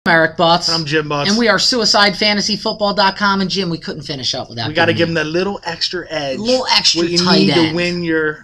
Eric Butz. I'm Jim Butz. And we are SuicideFantasyFootball.com. And Jim, we couldn't finish up without. We got to give them that little extra edge. A little extra what you tight need end. to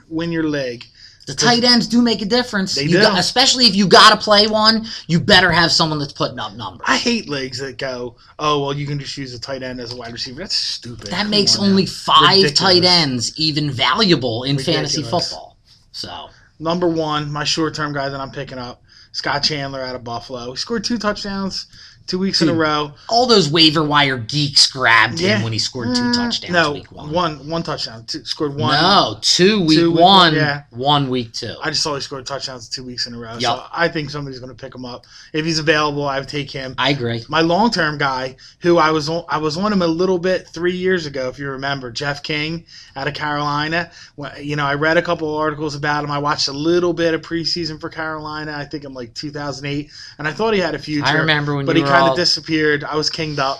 win your leg. The tight ends do make a difference. They do. Especially if you got to play one, you better have someone that's putting up numbers. I hate leagues that go, oh, well, you can just use a tight end as a wide receiver. That's stupid. That makes only 5 tight ends even valuable in fantasy football. So, number one, my short-term guy that I'm picking up, Scott Chandler out of Buffalo. He scored 2 touchdowns 2 weeks in a row. All those waiver wire geeks grabbed him when he scored 2 touchdowns week 1. One touchdown. Scored 1. No, 2 week 1, 1 week 2. I just saw he scored touchdowns 2 weeks in a row. Yep. So I think somebody's going to pick him up. If he's available, I would take him. I agree. My long-term guy, who I was on him a little bit 3 years ago, if you remember, Jeff King out of Carolina. I read a couple of articles about him. I watched a little bit of preseason for Carolina. I think in like 2008, and I thought he had a future. I remember when, but he kind of disappeared. I was kinged up,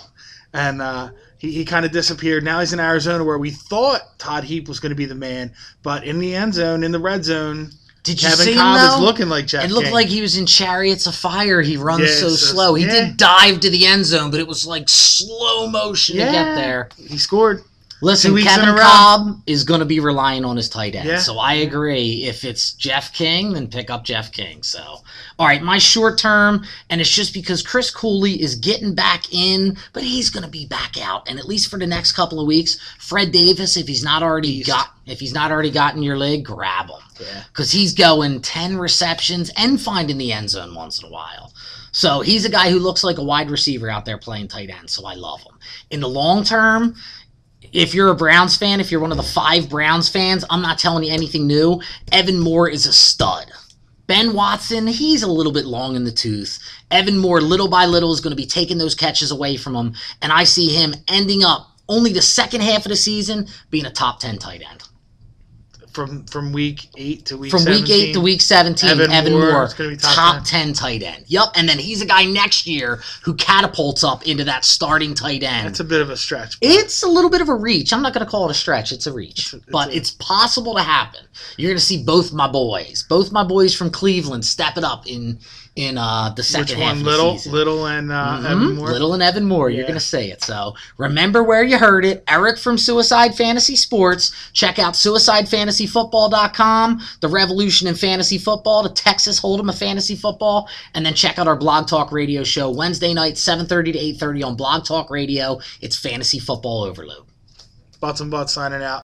and he kind of disappeared. Now he's in Arizona, where we thought Todd Heap was going to be the man, but in the end zone, in the red zone, Kevin Cobb is looking like Jeff King. It looked like he was in Chariots of Fire. He runs so slow. He did dive to the end zone, but it was like slow motion to get there. He scored. Listen, Kevin Cobb is going to be relying on his tight end. Yeah. So I agree. If it's Jeff King, then pick up Jeff King. So, all right, my short term, and it's just because Chris Cooley is getting back in, but he's going to be back out. And at least for the next couple of weeks, Fred Davis, if he's not already got in your league, grab him. Yeah. Because he's going 10 receptions and finding the end zone once in a while. So he's a guy who looks like a wide receiver out there playing tight end. So I love him. In the long term, if you're a Browns fan, if you're one of the 5 Browns fans, I'm not telling you anything new. Evan Moore is a stud. Ben Watson, he's a little bit long in the tooth. Evan Moore, little by little, is going to be taking those catches away from him, and I see him ending up only the second half of the season being a top 10 tight end. From week 8 to week 17. From week 8 to week 17, Evan Moore is gonna be top 10 tight end. Yep, and then he's a guy next year who catapults up into that starting tight end. That's a bit of a stretch. It's a little bit of a reach. I'm not going to call it a stretch. It's a reach. But it's possible to happen. You're going to see both my boys from Cleveland step it up in the second half of the season. Little and Evan Moore? Little and Evan Moore. You're going to say it. So remember where you heard it. Eric from Suicide Fantasy Sports. Check out SuicideFantasyFootball.com, the revolution in fantasy football, the Texas Hold'em of fantasy football, and then check out our Blog Talk Radio show Wednesday night, 7:30 to 8:30 on Blog Talk Radio. It's Fantasy Football Overload. Butz and Butz signing out.